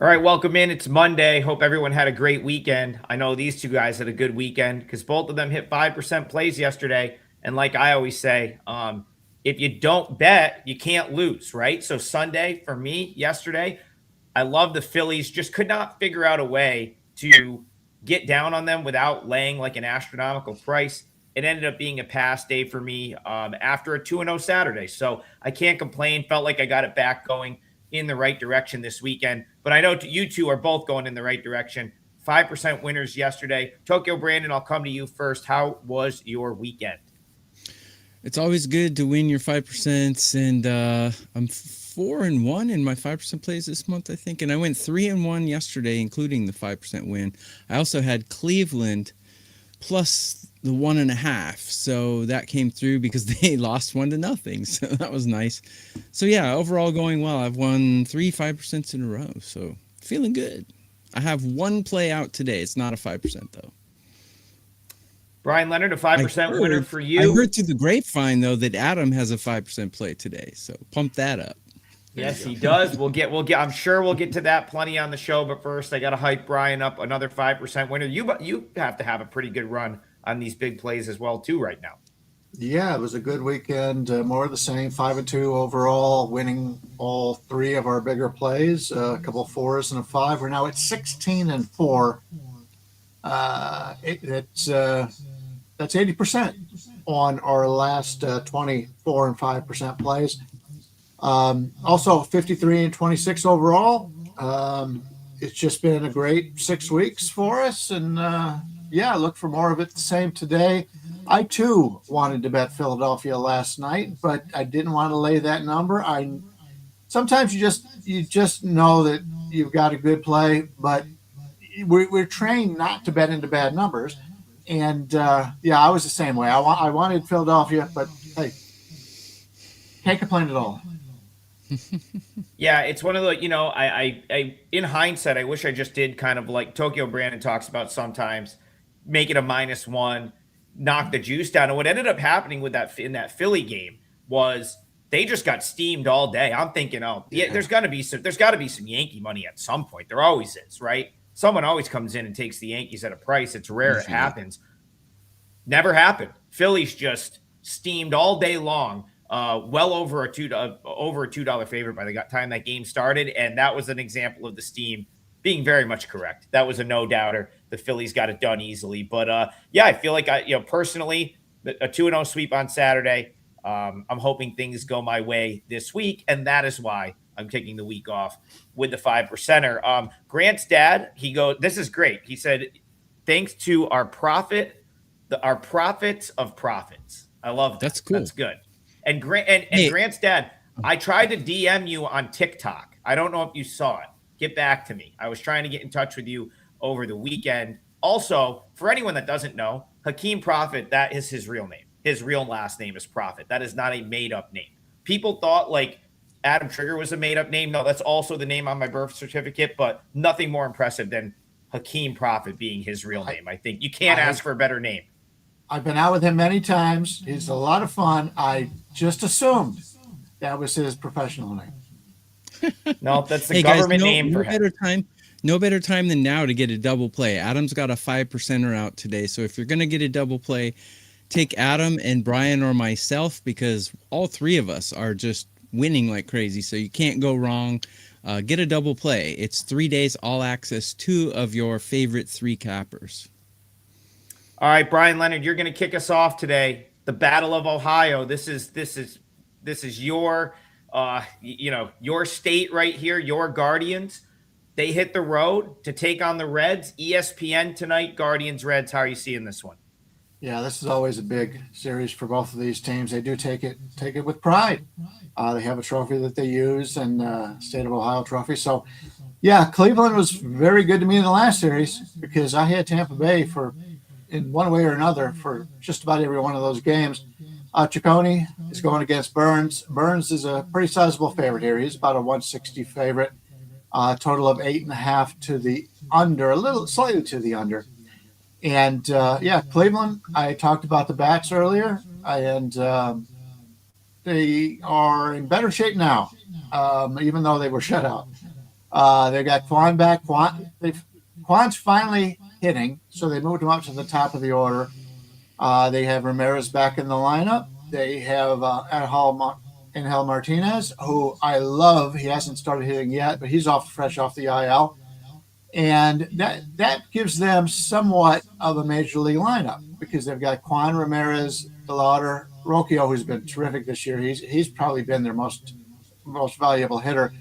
All right, welcome in. It's Monday. Hope everyone had a great weekend. I know these two guys had a good weekend because both of them hit 5% plays yesterday. And like I always say, if you don't bet, you can't lose, right? So Sunday for me yesterday, I love the Phillies. Just could not figure out a way to get down on them without laying like an astronomical price. It ended up being a pass day for me after a 2-0 Saturday. So I can't complain. Felt like I got it back going in the right direction this weekend. But I know you two are both going in the right direction. 5% winners yesterday. Tokyo Brandon, I'll come to you first. How was your weekend? It's always good to win your 5%, and I'm 4-1 in my 5% plays this month, I think, and I went 3-1 yesterday, including the 5% win. I also had Cleveland plus the 1.5, so that came through because they lost 1-0, so that was nice. So yeah, overall going well. I've won 5% in a row, so feeling good. I have one play out today. It's not a 5% though. Brian Leonard, a I 5% winner heard for I you. heard through the grapevine though that Adam has a 5% play today, so pump that up. Yes, he does. We'll get. I'm sure we'll get to that plenty on the show. But first, I got to hype Brian up. Another 5% winner. You have to have a pretty good run on these big plays as well too right now. Yeah, it was a good weekend. More of the same, 5-2 overall, winning all three of our bigger plays. A couple of fours and a five. We're now at 16-4. That's 80% on our last 24 and 5% plays. Also 53-26 overall. It's just been a great 6 weeks for us, and yeah, look for more of it the same today. I too wanted to bet Philadelphia last night, but I didn't want to lay that number. I sometimes you just know that you've got a good play, but we're trained not to bet into bad numbers. And yeah, I was the same way. I wanted Philadelphia, but hey, can't complain at all. Yeah, it's one of the in hindsight, I wish I just did kind of like Tokyo Brandon talks about sometimes make it a -1, knock the juice down. And what ended up happening with that in that Philly game was they just got steamed all day. I'm thinking, oh yeah, Yeah. there's got to be some Yankee money at some point. There always is, right? Someone always comes in and takes the Yankees at a price. It's rare it Usually. happens. Never happened. Phillies just steamed all day long. Well over a $2 favorite by the time that game started, and that was an example of the steam being very much correct. That was a no doubter. The Phillies got it done easily, but yeah, I feel like personally a 2-0 sweep on Saturday. I'm hoping things go my way this week, and that is why I'm taking the week off with the 5%er. Grant's dad, he goes, this is great. He said, thanks to our profits of profits. I love that. That's cool. That's good. And and Hey, Grant's dad, I tried to DM you on TikTok. I don't know if you saw it. Get back to me. I was trying to get in touch with you over the weekend. Also, for anyone that doesn't know, Hakeem Profit, that is his real name. His real last name is Profit. That is not a made up name. People thought like Adam Trigger was a made up name. No, that's also the name on my birth certificate, but nothing more impressive than Hakeem Profit being his real I name. I think you can't I have ask for a better name. I've been out with him many times. He's a lot of fun. I just assumed that was his professional name. No, that's the hey guys, government name for him. no better time than now to get a double play. Adam's got a 5%er out today, so if you're gonna get a double play, take Adam and Brian or myself because all three of us are just winning like crazy. So you can't go wrong. Get a double play. It's 3 days all access, two of your favorite three cappers. All right, Brian Leonard, you're going to kick us off today. The Battle of Ohio. This is your your state right here. Your Guardians. They hit the road to take on the Reds. ESPN tonight. Guardians Reds. How are you seeing this one? Yeah, this is always a big series for both of these teams. They do take it with pride. They have a trophy that they use, and state of Ohio trophy. So, yeah, Cleveland was very good to me in the last series because I had Tampa Bay for in one way or another for just about every one of those games. Ciccone is going against Burns. Burns is a pretty sizable favorite here. He's about a 160 favorite. Total of 8.5 to the under, a little slightly to the under. And yeah, Cleveland, I talked about the bats earlier, and they are in better shape now, even though they were shut out. They got Quan back. Quan's finally hitting, so they moved him up to the top of the order. They have Ramirez back in the lineup. They have Angel Martinez, who I love. He hasn't started hitting yet, but he's fresh off the IL. And that gives them somewhat of a major league lineup because they've got Quan, Ramirez, DeLauder, Rocchio, who's been terrific this year. He's probably been their most valuable hitter.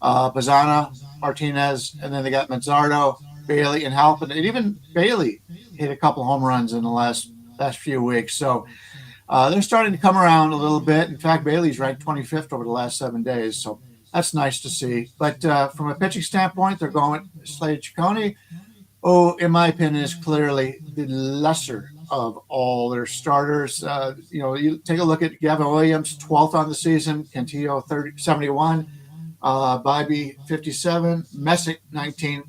Bazana, Martinez, and then they got Mazzardo, Bailey, and Halpin. And even Bailey hit a couple home runs in the last few weeks. So they're starting to come around a little bit. In fact, Bailey's ranked 25th over the last 7 days. So that's nice to see. But from a pitching standpoint, they're going Slade Ciccone, who, in my opinion, is clearly the lesser of all their starters. You take a look at Gavin Williams, 12th on the season, Cantillo 71, Bybee 57, Messick 19.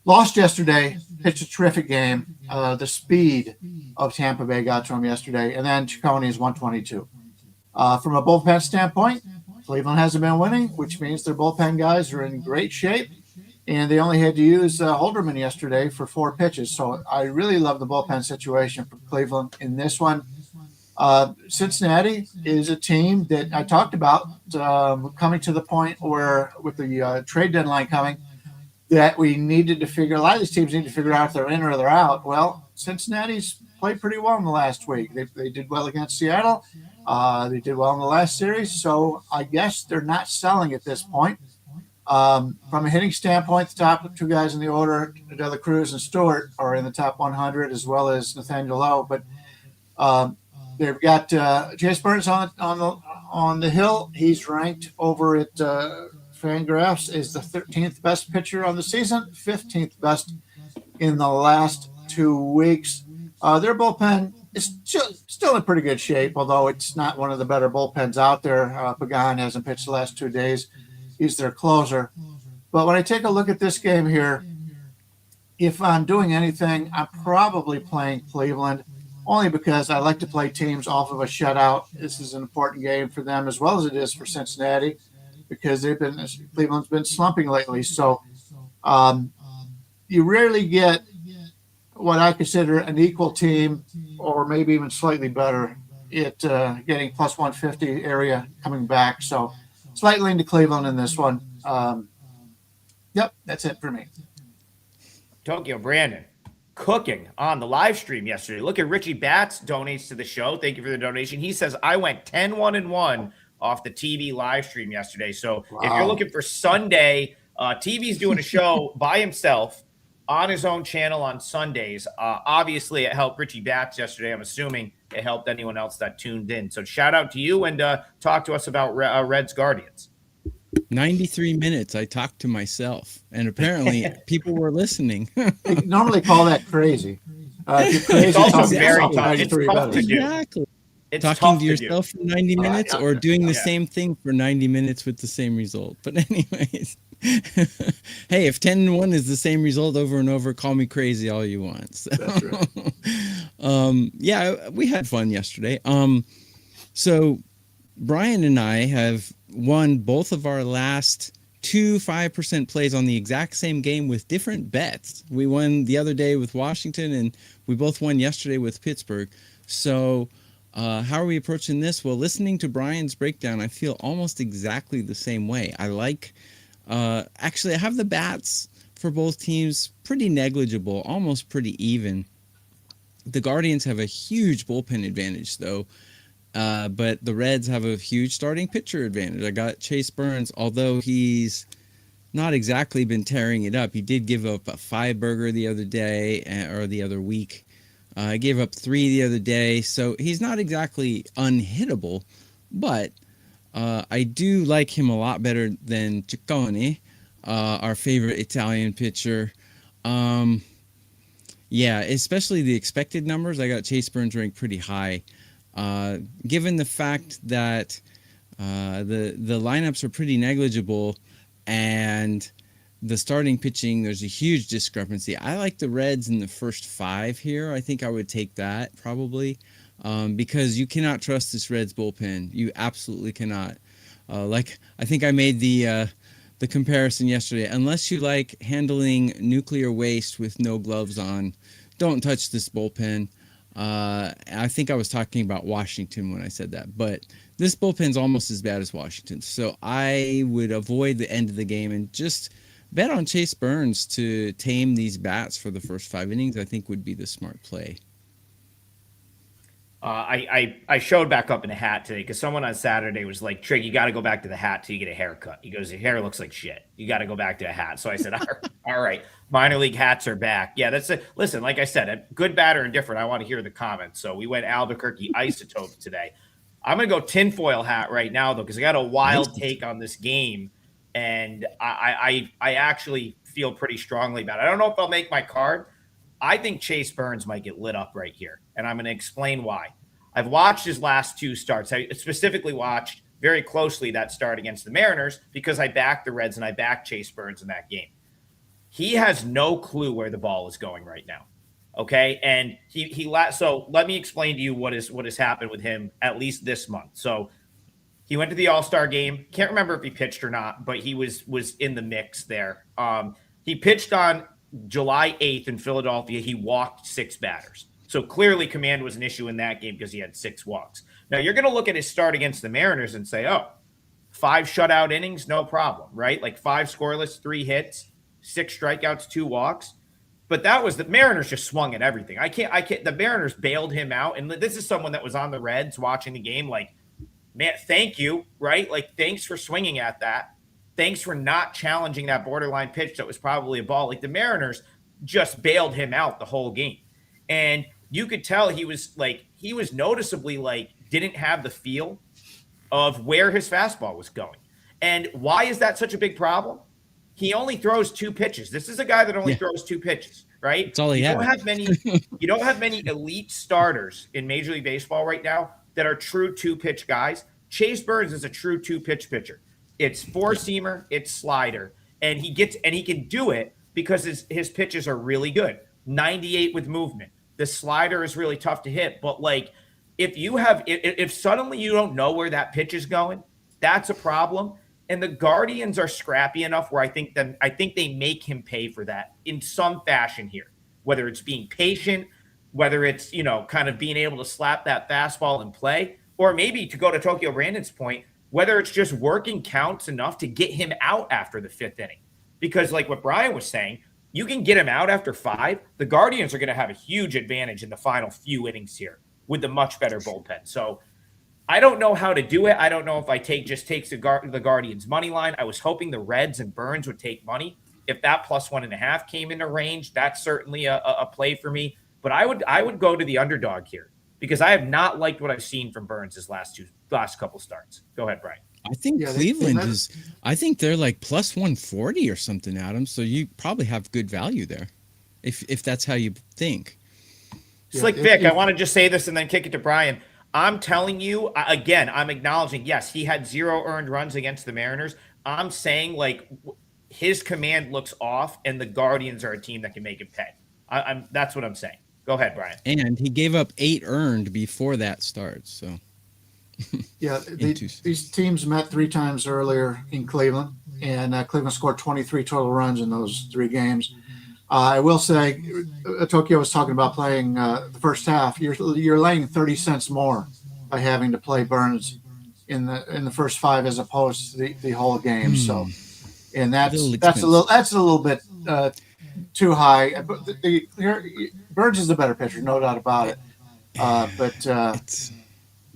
Lost yesterday, pitched a terrific game. The speed of Tampa Bay got to him yesterday. And then Ciccone is 122. From a bullpen standpoint, Cleveland hasn't been winning, which means their bullpen guys are in great shape. And they only had to use Holderman yesterday for 4 pitches. So I really love the bullpen situation for Cleveland in this one. Cincinnati is a team that I talked about coming to the point where with the trade deadline coming, that we needed to figure, a lot of these teams need to figure out if they're in or they're out. Well, Cincinnati's played pretty well in the last week. They did well against Seattle. They did well in the last series. So I guess they're not selling at this point. From a hitting standpoint, the top 2 guys in the order, De La Cruz and Stewart, are in the top 100, as well as Nathaniel Lowe. But they've got Chase Burns on the hill. He's ranked over at Fangraphs is the 13th best pitcher on the season, 15th best in the last 2 weeks. Their bullpen is still in pretty good shape, although it's not one of the better bullpens out there. Pagan hasn't pitched the last 2 days. He's their closer. But when I take a look at this game here, if I'm doing anything, I'm probably playing Cleveland, only because I like to play teams off of a shutout. This is an important game for them as well as it is for Cincinnati, because Cleveland's been slumping lately. So you rarely get what I consider an equal team, or maybe even slightly better, at getting plus 150 area coming back. So slightly into Cleveland in this one. Yep, that's it for me. Tokyo Brandon cooking on the live stream yesterday. Look at Richie Batts donates to the show. Thank you for the donation. He says, I went 10-1-1 off the TV live stream yesterday. So if you're looking for Sunday, TV's doing a show by himself on his own channel on Sundays. Obviously, it helped Richie Batts yesterday. I'm assuming it helped anyone else that tuned in. So shout out to you, and talk to us about Reds Guardians. 93 minutes I talked to myself, and apparently people were listening. They normally call that crazy. If you're crazy, It's also talking to very yourself, tough. It's 93 tough minutes. to do. Exactly. It's Talking tough to yourself for 90 minutes or doing the same thing for 90 minutes with the same result. But anyways, hey, if 10-1 is the same result over and over, call me crazy all you want. So, That's right. yeah, we had fun yesterday. So Brian and I have won both of our last 2 5% plays on the exact same game with different bets. We won the other day with Washington, and we both won yesterday with Pittsburgh. So how are we approaching this? Well, listening to Brian's breakdown, I feel almost exactly the same way. I like, actually, I have the bats for both teams pretty negligible, almost pretty even. The Guardians have a huge bullpen advantage, though. But the Reds have a huge starting pitcher advantage. I got Chase Burns, although he's not exactly been tearing it up. He did give up a 5-burger the other day, or the other week. I gave up 3 the other day, so he's not exactly unhittable, but I do like him a lot better than Ciccone, our favorite Italian pitcher. Yeah, especially the expected numbers. I got Chase Burns ranked pretty high. Given the fact that the lineups are pretty negligible and the starting pitching, there's a huge discrepancy. I like the Reds in the first 5 here. I think I would take that probably because you cannot trust this Reds bullpen. You absolutely cannot. I think I made the the comparison yesterday. Unless you like handling nuclear waste with no gloves on, don't touch this bullpen. I think I was talking about Washington when I said that, but this bullpen's almost as bad as Washington. So I would avoid the end of the game and just bet on Chase Burns to tame these bats for the first 5 innings. I think would be the smart play. I showed back up in a hat today because someone on Saturday was like, Trig, you got to go back to the hat till you get a haircut. He goes, your hair looks like shit. You got to go back to a hat. So I said, all right, minor league hats are back. Yeah, that's it. Listen, like I said, a good, bad, or indifferent. I want to hear the comments. So we went Albuquerque Isotope today. I'm going to go tinfoil hat right now, though, because I got a wild take on this game. And I actually feel pretty strongly about it. I don't know if I'll make my card. I think Chase Burns might get lit up right here, and I'm going to explain why. I've watched his last 2 starts. I specifically watched very closely that start against the Mariners because I backed the Reds and I backed Chase Burns in that game. He has no clue where the ball is going right now, okay? And so let me explain to you what has happened with him at least this month. So he went to the All-Star game. Can't remember if he pitched or not, but he was in the mix there. He pitched on July 8th in Philadelphia. He walked 6 batters. So clearly command was an issue in that game because he had 6 walks. Now you're going to look at his start against the Mariners and say, 5 shutout innings, no problem, right? Like 5 scoreless, 3 hits, 6 strikeouts, 2 walks. But that was the Mariners just swung at everything. I can't, the Mariners bailed him out. And this is someone that was on the Reds watching the game. Like, man, thank you, right? Like, thanks for swinging at that. Thanks for not challenging that borderline pitch that was probably a ball. Like the Mariners just bailed him out the whole game. And you could tell he was noticeably like didn't have the feel of where his fastball was going. And why is that such a big problem? He only throws 2 pitches. This is a guy that only throws 2 pitches, right? That's all he has. You don't have many elite starters in Major League Baseball right now that are true 2-pitch guys. Chase Burns is a true 2-pitch pitcher. It's 4-seamer, it's slider, and he can do it because his pitches are really good. 98 with movement. The slider is really tough to hit, but like if suddenly you don't know where that pitch is going, that's a problem. And the Guardians are scrappy enough where I think they make him pay for that in some fashion here, whether it's being patient, whether it's, kind of being able to slap that fastball and play, or maybe to go to Tokyo Brandon's point, whether it's just working counts enough to get him out after the 5th inning. Because like what Brian was saying, you can get him out after 5. The Guardians are going to have a huge advantage in the final few innings here with the much better bullpen. So I don't know how to do it. I don't know if I takes the Guardians money line. I was hoping the Reds and Burns would take money. If that +1.5 came into range, that's certainly a play for me. But I would go to the underdog here because I have not liked what I've seen from Burns his last couple starts. Go ahead, Brian. I think Cleveland I think they're like +140 or something, Adam. So you probably have good value there, if that's how you think. Slick Vic, I want to just say this and then kick it to Brian. I'm telling you, again, I'm acknowledging, yes, he had 0 earned runs against the Mariners. I'm saying, like, his command looks off, and the Guardians are a team that can make him pay. That's what I'm saying. Go ahead, Brian. And he gave up 8 earned before that starts, so. Yeah, these teams met 3 times earlier in Cleveland, and Cleveland scored 23 total runs in those 3 games. I will say, Tokyo was talking about playing the first half. You're laying 30 cents more by having to play Burns in the first 5 as opposed to the whole game. So, and that's a little bit too high. But Burns is the better pitcher, no doubt about it.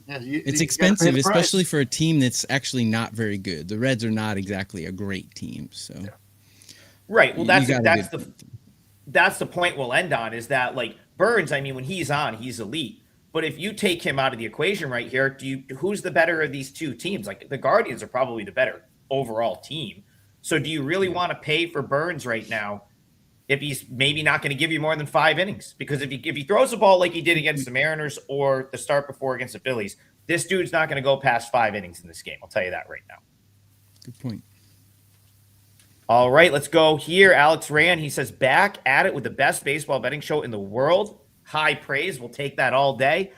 It's expensive, especially for a team that's actually not very good. The Reds are not exactly a great team, so. Yeah. Right. Well, that's the point we'll end on is that, like, Burns, I mean, when he's on, he's elite. But if you take him out of the equation right here, who's the better of these 2 teams? Like, the Guardians are probably the better overall team. So do you really want to pay for Burns right now if he's maybe not going to give you more than 5 innings? Because if he throws the ball like he did against the Mariners or the start before against the Phillies, this dude's not going to go past 5 innings in this game. I'll tell you that right now. Good point. All right, let's go here. Alex Rand, he says, back at it with the best baseball betting show in the world. High praise. We'll take that all day.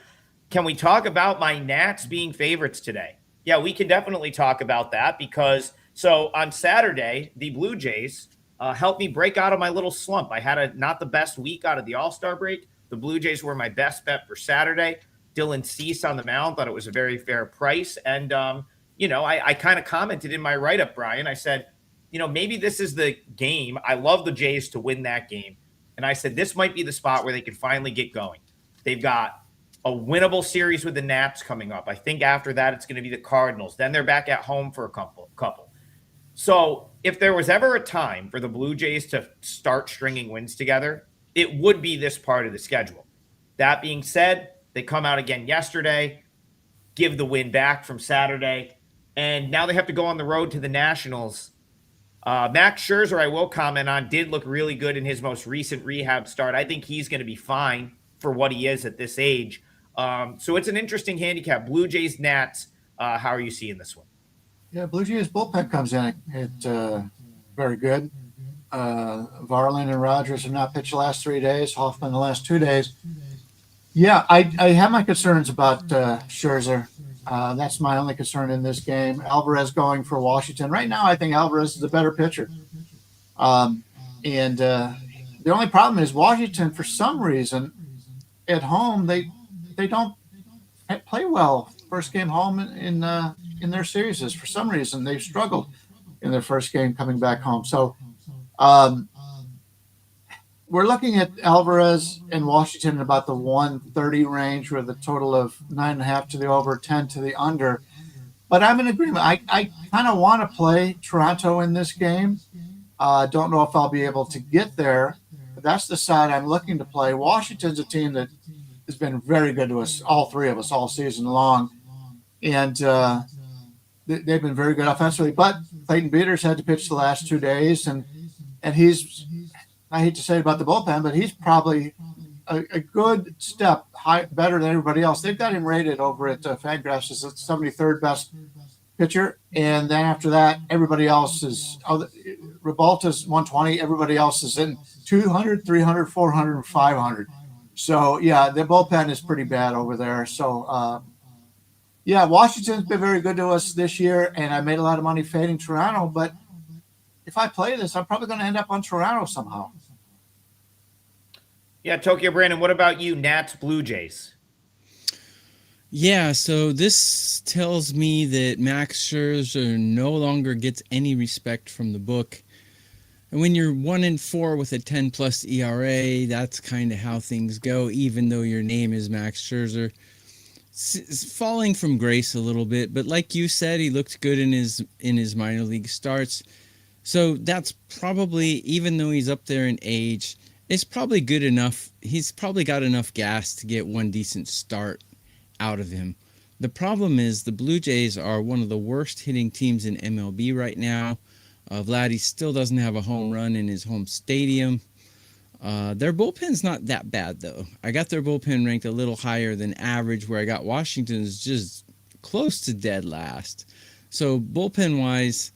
Can we talk about my Nats being favorites today? Yeah, we can definitely talk about that because So on Saturday, the Blue Jays helped me break out of my little slump. I had not the best week out of the All-Star break. The Blue Jays were my best bet for Saturday. Dylan Cease on the mound, thought it was a very fair price. And, I kind of commented in my write-up, Brian. I said, maybe this is the game. I love the Jays to win that game. And I said, this might be the spot where they can finally get going. They've got a winnable series with the Nats coming up. I think after that, it's going to be the Cardinals. Then they're back at home for a couple. So if there was ever a time for the Blue Jays to start stringing wins together, it would be this part of the schedule. That being said, they come out again yesterday, give the win back from Saturday, and now they have to go on the road to the Nationals. Max Scherzer, I will comment on, did look really good in his most recent rehab start. I think he's going to be fine for what he is at this age. So it's an interesting handicap. Blue Jays, Nats, how are you seeing this one? Yeah, Blue Jays bullpen comes in at very good. Varland and Rogers have not pitched the last 3 days. Hoffman the last 2 days. Yeah, I have my concerns about Scherzer. That's my only concern in this game. Alvarez going for Washington. Right now, I think Alvarez is a better pitcher. And the only problem is Washington, for some reason, at home, they don't play well. First game home in their series. For some reason, they've struggled in their first game coming back home. So we're looking at Alvarez and Washington in about the 130 range with a total of 9.5 to the over, 10 to the under. But I'm in agreement. I kind of want to play Toronto in this game. Don't know if I'll be able to get there. But that's the side I'm looking to play. Washington's a team that has been very good to us, all three of us, all season long. And they've been very good offensively. But Clayton Beaters had to pitch the last 2 days. And he's, I hate to say it about the bullpen, but he's probably a good step better than everybody else. They've got him rated over at Fangraphs as the 73rd best pitcher. And then after that, everybody else is Rebalta's 120. Everybody else is in 200, 300, 400, and 500. So, yeah, the bullpen is pretty bad over there. So, Washington's been very good to us this year, and I made a lot of money fading Toronto. But if I play this, I'm probably going to end up on Toronto somehow. Yeah, Tokyo Brandon, what about you, Nats, Blue Jays? Yeah, so this tells me that Max Scherzer no longer gets any respect from the book. And when you're 1-4 with a 10+ ERA, that's kind of how things go, even though your name is Max Scherzer. It's falling from grace a little bit, but like you said, he looked good in his minor league starts. So that's probably, even though he's up there in age, it's probably good enough. He's probably got enough gas to get one decent start out of him. The problem is the Blue Jays are one of the worst hitting teams in MLB right now. Vladdy still doesn't have a home run in his home stadium. Their bullpen's not that bad, though. I got their bullpen ranked a little higher than average, where I got Washington's just close to dead last. So bullpen-wise,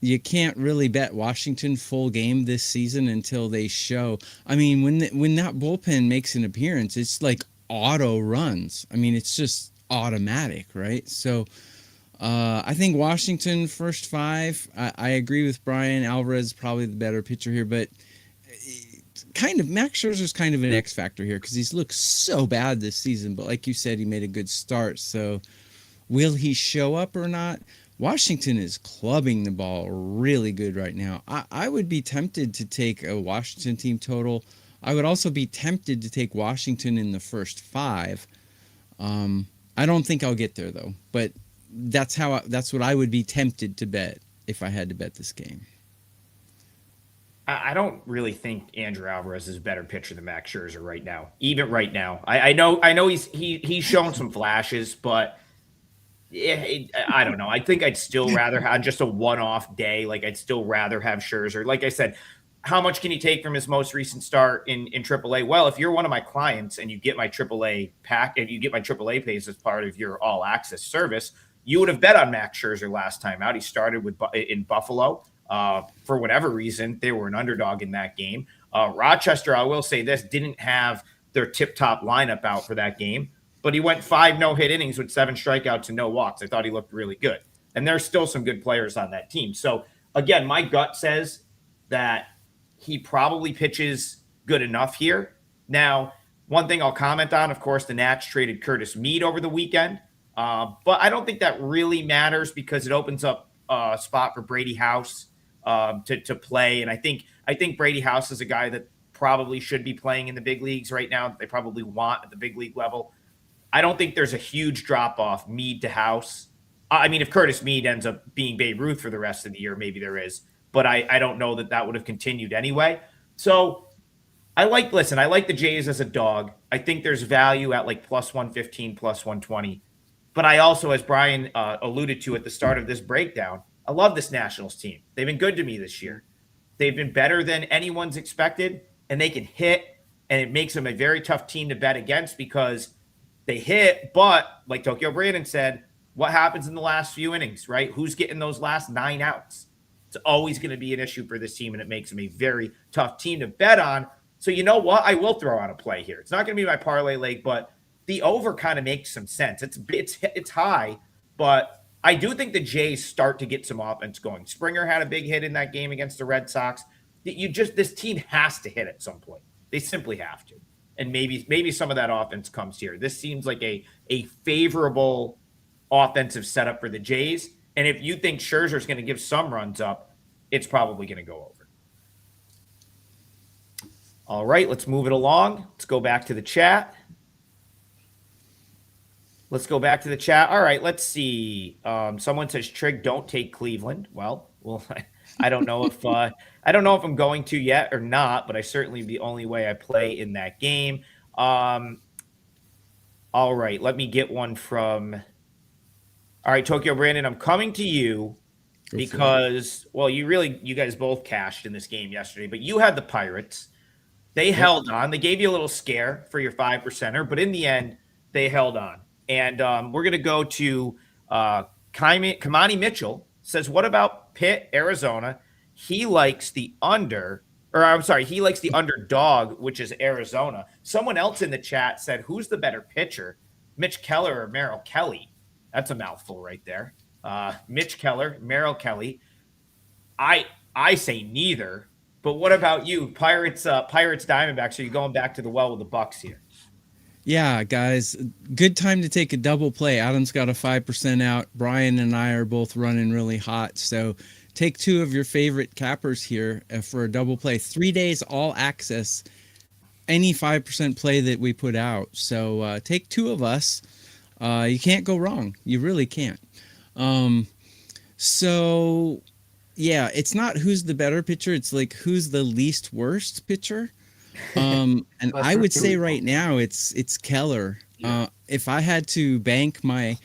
you can't really bet Washington full game this season until they show. I mean, when that bullpen makes an appearance, it's like auto runs. I mean, it's just automatic, right? So I think Washington first 5. I agree with Brian. Alvarez is probably the better pitcher here, but kind of Max Scherzer's kind of an X factor here because he's looked so bad this season. But like you said, he made a good start. So will he show up or not? Washington is clubbing the ball really good right now. I would be tempted to take a Washington team total. I would also be tempted to take Washington in the first 5. I don't think I'll get there though, but that's what I would be tempted to bet if I had to bet this game. I don't really think Andrew Alvarez is a better pitcher than Max Scherzer right now. Even right now, I know he's shown some flashes, but I don't know. I think I'd still rather have just a one-off day. Like I'd still rather have Scherzer. Like I said, how much can you take from his most recent start in AAA? Well, if you're one of my clients and you get my AAA pack and you get my AAA pays as part of your all access service, you would have bet on Max Scherzer last time out. He started in Buffalo. For whatever reason, they were an underdog in that game. Rochester, I will say this, didn't have their tip-top lineup out for that game, but he went 5 no-hit innings with 7 strikeouts and no walks. I thought he looked really good. And there's still some good players on that team. So again, my gut says that he probably pitches good enough here. Now, one thing I'll comment on, of course, the Nats traded Curtis Mead over the weekend. But I don't think that really matters because it opens up a spot for Brady House to play. And I think Brady House is a guy that probably should be playing in the big leagues right now. They probably want at the big league level. I don't think there's a huge drop off Mead to House. I mean, if Curtis Mead ends up being Babe Ruth for the rest of the year, maybe there is. But I don't know that would have continued anyway. So I like the Jays as a dog. I think there's value at like plus 115, plus 120. But I also, as Brian alluded to at the start of this breakdown, I love this Nationals team. They've been good to me this year. They've been better than anyone's expected, and they can hit, and it makes them a very tough team to bet against because they hit, but like Tokyo Brandon said, what happens in the last few innings, right? Who's getting those last 9 outs? It's always going to be an issue for this team, and it makes them a very tough team to bet on. So you know what? I will throw out a play here. It's not going to be my parlay leg, but the over kind of makes some sense. It's high, but I do think the Jays start to get some offense going. Springer had a big hit in that game against the Red Sox. This team has to hit at some point. They simply have to. And maybe some of that offense comes here. This seems like a favorable offensive setup for the Jays. And if you think Scherzer's going to give some runs up, it's probably going to go over. All right, let's move it along. Let's go back to the chat. All right, let's see. Someone says, Trig, don't take Cleveland. Well, I don't know if I'm going to yet or not, but I certainly the only way I play in that game. All right, let me get one from. All right, Tokyo Brandon, I'm coming to you because you guys both cashed in this game yesterday, but you had the Pirates. They held on. They gave you a little scare for your 5%er, but in the end, they held on. And we're going to go to Kamani Mitchell says, what about Pitt, Arizona? He likes the underdog, which is Arizona. Someone else in the chat said, who's the better pitcher, Mitch Keller or Merrill Kelly? That's a mouthful right there. Mitch Keller, Merrill Kelly. I say neither. But what about you? Pirates, Diamondbacks, are you going back to the well with the Bucks here? Yeah, guys, good time to take a double play. Adam's got a 5% out. Brian and I are both running really hot. So take 2 of your favorite cappers here for a double play. 3 days, all access, any 5% play that we put out. So take 2 of us. You can't go wrong. You really can't. So, yeah, it's not who's the better pitcher. It's like who's the least worst pitcher. And I would say right now it's Keller. If I had to bank my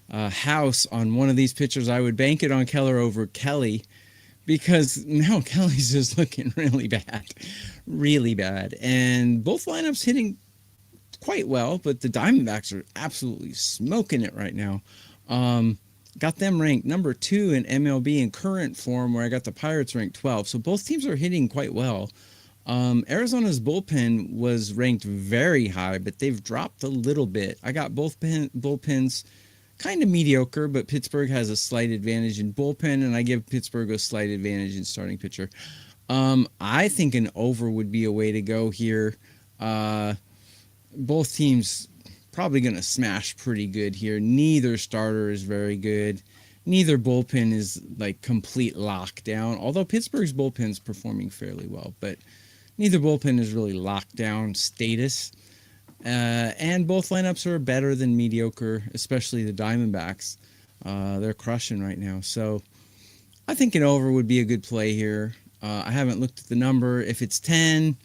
house on one of these pitchers, I would bank it on Keller over Kelly because now Kelly's just looking really bad. And both lineups hitting quite well, but the Diamondbacks are absolutely smoking it right now. Got them ranked number 2 in MLB in current form, where I got the Pirates ranked 12. So both teams are hitting quite well. Arizona's bullpen was ranked very high, but they've dropped a little bit. I got both bullpens kind of mediocre, but Pittsburgh has a slight advantage in bullpen, and I give Pittsburgh a slight advantage in starting pitcher. I think an over would be a way to go here. Both teams probably going to smash pretty good here. Neither starter is very good. Neither bullpen is like complete lockdown, although Pittsburgh's bullpen's performing fairly well, but neither bullpen is really lockdown status. And both lineups are better than mediocre, especially the Diamondbacks. They're crushing right now. So I think an over would be a good play here. I haven't looked at the number. If it's 10,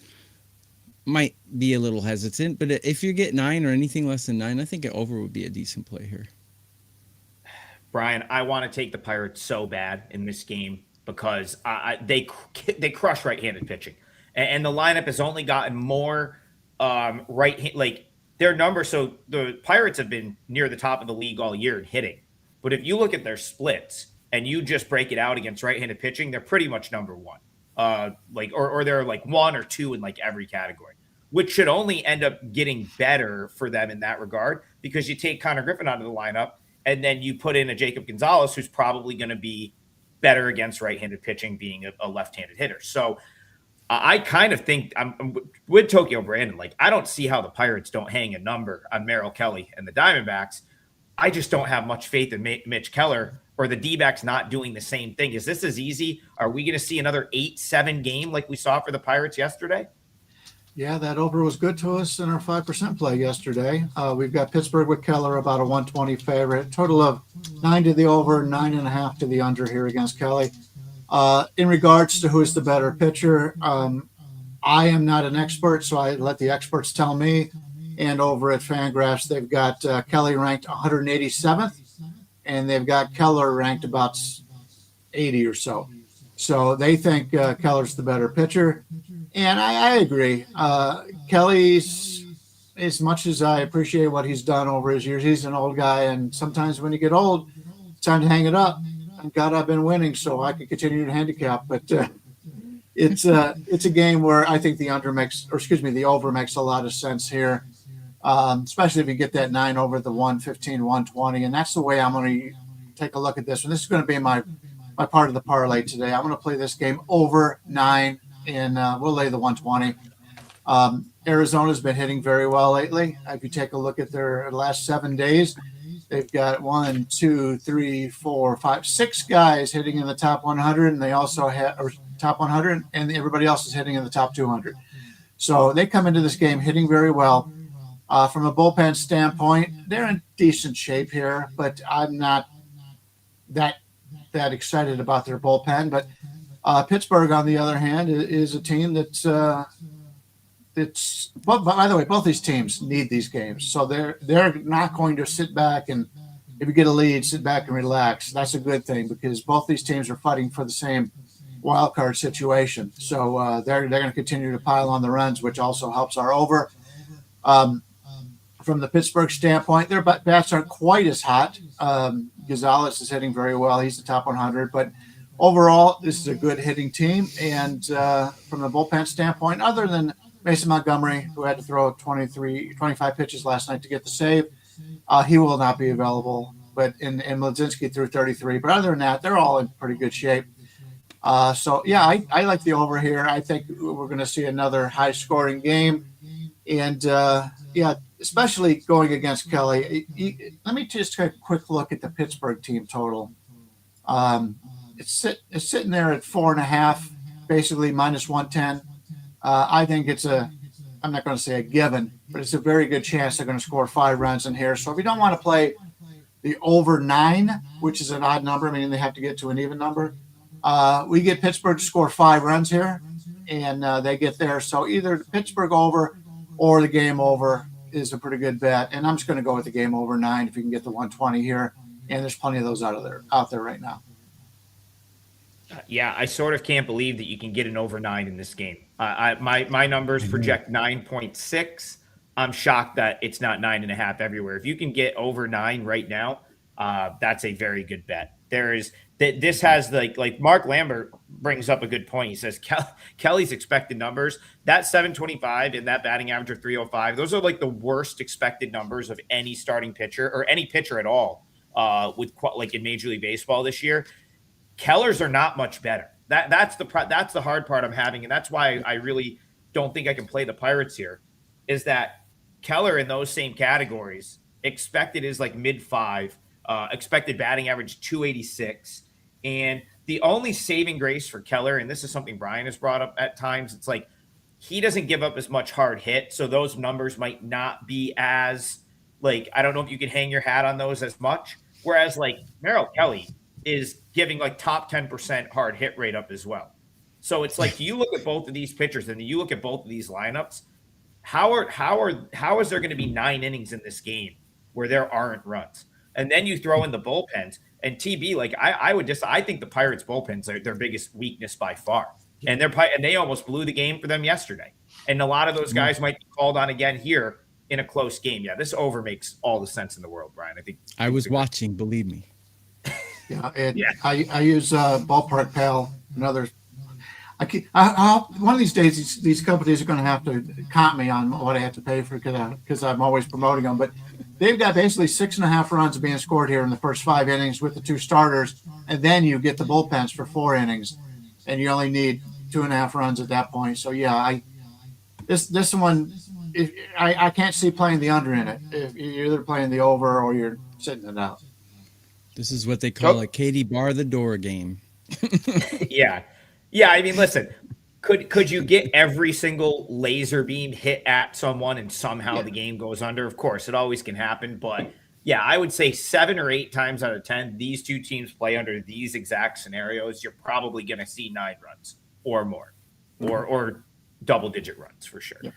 might be a little hesitant, but if you get 9 or anything less than 9, I think an over would be a decent play here. Brian, I want to take the Pirates so bad in this game because they crush right-handed pitching, and the lineup has only gotten more like their numbers. So the Pirates have been near the top of the league all year in hitting, but if you look at their splits and you just break it out against right-handed pitching, they're pretty much number 1. Or they're like 1 or 2 in like every category, which should only end up getting better for them in that regard because you take Connor Griffin out of the lineup and then you put in a Jacob Gonzalez, who's probably going to be better against right-handed pitching, being a left-handed hitter. So I kind of think I'm with Tokyo Brandon. Like, I don't see how the Pirates don't hang a number on Merrill Kelly and the Diamondbacks. I just don't have much faith in Mitch Keller or the D-backs not doing the same thing. Is this as easy? Are we going to see another 8-7 game like we saw for the Pirates yesterday? Yeah, that over was good to us in our 5% play yesterday. We've got Pittsburgh with Keller, about a 120 favorite. Total of 9 to the over, 9.5 to the under here against Kelly. In regards to who is the better pitcher, I am not an expert, so I let the experts tell me. And over at Fangraphs, they've got Kelly ranked 187th, and they've got Keller ranked about 80 or so. So they think Keller's the better pitcher. And I agree. Kelly's, as much as I appreciate what he's done over his years, he's an old guy. And sometimes when you get old, it's time to hang it up. Thank God I've been winning so I can continue to handicap. But it's a game where I think the over makes a lot of sense here, especially if you get that 9 over the 115, 120. And that's the way I'm going to take a look at this one. This is going to be my part of the parlay today. I'm going to play this game over 9, and we'll lay the 120. Arizona's been hitting very well lately. If you take a look at their last 7 days, they've got 1, 2, 3, 4, 5, 6 guys hitting in the top 100, and they also have top 100, and everybody else is hitting in the top 200. So they come into this game hitting very well. From a bullpen standpoint, they're in decent shape here, but I'm not that excited about their bullpen. But Pittsburgh, on the other hand, is a team that's but by the way, both these teams need these games. So they're not going to sit back and, if you get a lead, sit back and relax. That's a good thing because both these teams are fighting for the same wild card situation. So they're going to continue to pile on the runs, which also helps our over. From the Pittsburgh standpoint, their bats aren't quite as hot. Gonzalez is hitting very well. He's the top 100. But overall, this is a good hitting team. And from the bullpen standpoint, other than Mason Montgomery, who had to throw 25 pitches last night to get the save, he will not be available. But and Mladzinski threw 33. But other than that, they're all in pretty good shape. So, yeah, I like the over here. I think we're going to see another high-scoring game. And, especially going against Kelly. Let me just take a quick look at the Pittsburgh team total. It's sitting there at 4.5, basically minus 110. I think I'm not going to say a given, but it's a very good chance they're going to score 5 runs in here. So if you don't want to play the over 9, which is an odd number, meaning they have to get to an even number, we get Pittsburgh to score 5 runs here, and they get there. So either Pittsburgh over or the game over is a pretty good bet. And I'm just going to go with the game over 9 if you can get the 120 here. And there's plenty of those out there right now. Yeah, I sort of can't believe that you can get an over 9 in this game. My numbers project 9.6. I'm shocked that it's not 9.5 everywhere. If you can get over 9 right now, that's a very good bet. This has like Mark Lambert brings up a good point. He says Kelly's expected numbers, that 725 and that batting average of 305, those are like the worst expected numbers of any starting pitcher or any pitcher at all with like in Major League Baseball this year. Keller's are not much better. That's the hard part I'm having, and that's why I really don't think I can play the Pirates here. Is that Keller in those same categories expected is like mid-5, expected batting average 286, and the only saving grace for Keller, and this is something Brian has brought up at times, it's like he doesn't give up as much hard hit, so those numbers might not be as like I don't know if you can hang your hat on those as much. Whereas like Merrill Kelly is giving like top 10% hard hit rate up as well. So it's like you look at both of these pitchers and you look at both of these lineups. How is there going to be 9 innings in this game where there aren't runs? And then you throw in the bullpens and TB. Like I think the Pirates bullpens are their biggest weakness by far, and they almost blew the game for them yesterday. And a lot of those guys might be called on again here in a close game. Yeah, this over makes all the sense in the world, Brian. I think I was watching. Believe me. Yeah, I use Ballpark Pal and others. One of these days, these companies are going to have to comp me on what I have to pay for because I'm always promoting them. But they've got basically 6.5 runs being scored here in the first 5 innings with the 2 starters, and then you get the bullpens for 4 innings, and you only need 2.5 runs at that point. So yeah, this one, I can't see playing the under in it. If you're either playing the over or you're sitting it out. This is what they call a Katie bar the door game. Yeah. I mean, listen, could you get every single laser beam hit at someone and somehow the game goes under? Of course, it always can happen. But yeah, I would say 7 or 8 times out of 10, these two teams play under these exact scenarios. You're probably going to see 9 runs or more, or double-digit runs for sure. Yeah.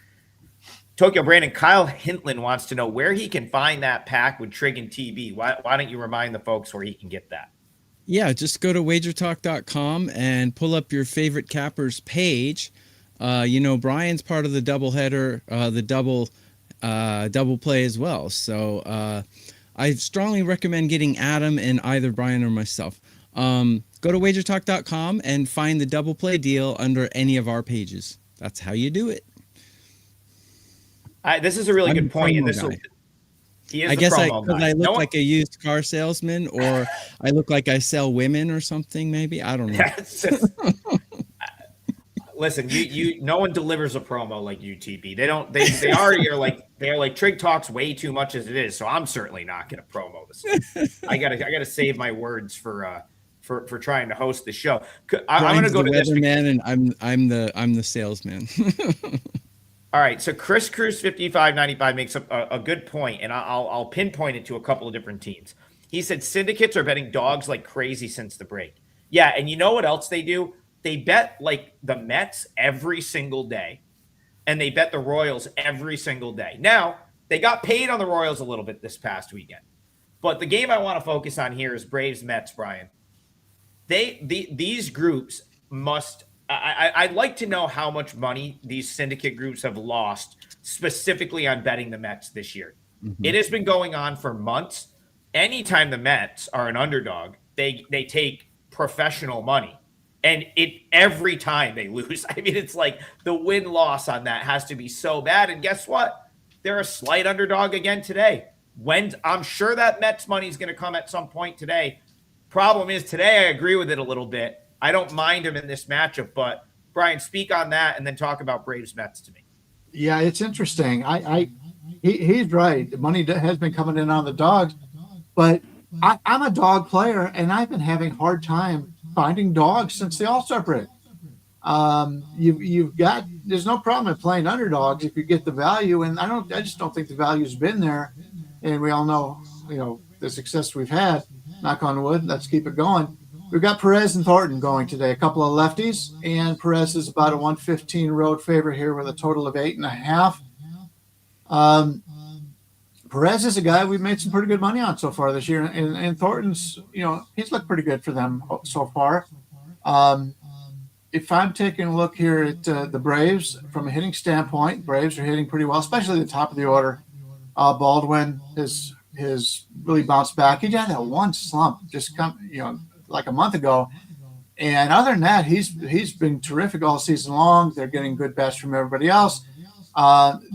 Tokyo Brandon, Kyle Hintland wants to know where he can find that pack with Trig and TB. Why don't you remind the folks where he can get that? Yeah, just go to WagerTalk.com and pull up your favorite cappers page. Brian's part of the doubleheader, the double play as well. So I strongly recommend getting Adam and either Brian or myself. Go to WagerTalk.com and find the double play deal under any of our pages. That's how you do it. This is a really good point. And I guess I look like a used car salesman, or I look like I sell women or something. Maybe I don't know. Listen, you no one delivers a promo like UTB. They don't. They are like Trig talks way too much as it is. So I'm certainly not going to promo this. I gotta save my words for trying to host the show. I'm going to go to this weatherman, and I'm the salesman. All right, so Chris Cruz 5595 makes a good point, and I'll pinpoint it to a couple of different teams. He said syndicates are betting dogs like crazy since the break. Yeah, and you know what else they do? They bet like the Mets every single day, and they bet the Royals every single day. Now, they got paid on the Royals a little bit this past weekend, but the game I want to focus on here is Braves-Mets, Brian. These groups must – I'd like to know how much money these syndicate groups have lost specifically on betting the Mets this year. Mm-hmm. It has been going on for months. Anytime the Mets are an underdog, they take professional money. And every time they lose, I mean, it's like the win-loss on that has to be so bad. And guess what? They're a slight underdog again today. I'm sure that Mets money is going to come at some point today. Problem is today I agree with it a little bit. I don't mind him in this matchup, but Brian, speak on that and then talk about Braves-Mets to me. Yeah, it's interesting. He's right. The money has been coming in on the dogs, but I'm a dog player, and I've been having a hard time finding dogs since the All-Star break. There's no problem in playing underdogs if you get the value, and I just don't think the value's been there. And we all know, the success we've had. Knock on wood. Let's keep it going. We've got Perez and Thornton going today, a couple of lefties, and Perez is about a 115 road favorite here with a total of 8.5. Perez is a guy we've made some pretty good money on so far this year, and Thornton's, he's looked pretty good for them so far. If I'm taking a look here at the Braves from a hitting standpoint, Braves are hitting pretty well, especially the top of the order. Baldwin has really bounced back. He had that one slump like a month ago. And other than that, he's been terrific all season long. They're getting good bats from everybody else.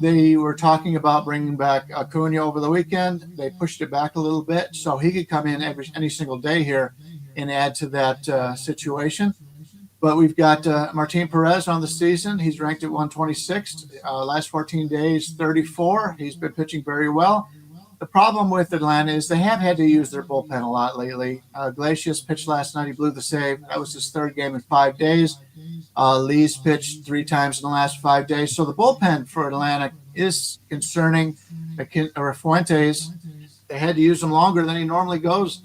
They were talking about bringing back Acuna over the weekend. They pushed it back a little bit, so he could come in any single day here and add to that situation. But we've got Martin Perez on the season. He's ranked at 126th. Last 14 days, 34. He's been pitching very well. The problem with Atlanta is they have had to use their bullpen a lot lately. Iglesias pitched last night. He blew the save. That was his 3rd game in 5 days. Lee's pitched 3 times in the last 5 days. So the bullpen for Atlanta is concerning. Fuentes, they had to use him longer than he normally goes.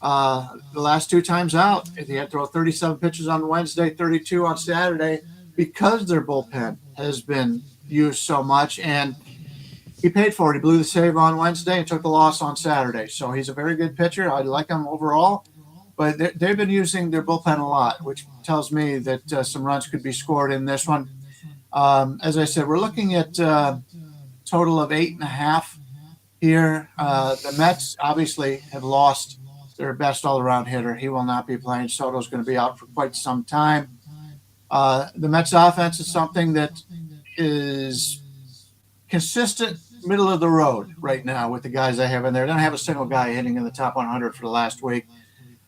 The last 2 times out, he had to throw 37 pitches on Wednesday, 32 on Saturday, because their bullpen has been used so much. And he paid for it. He blew the save on Wednesday and took the loss on Saturday. So he's a very good pitcher. I like him overall. But they've been using their bullpen a lot, which tells me that some runs could be scored in this one. As I said, we're looking at a total of 8.5 here. The Mets obviously have lost their best all-around hitter. He will not be playing. Soto's going to be out for quite some time. The Mets offense is something that is consistent middle of the road right now with the guys I have in there. They don't have a single guy hitting in the top 100 for the last week.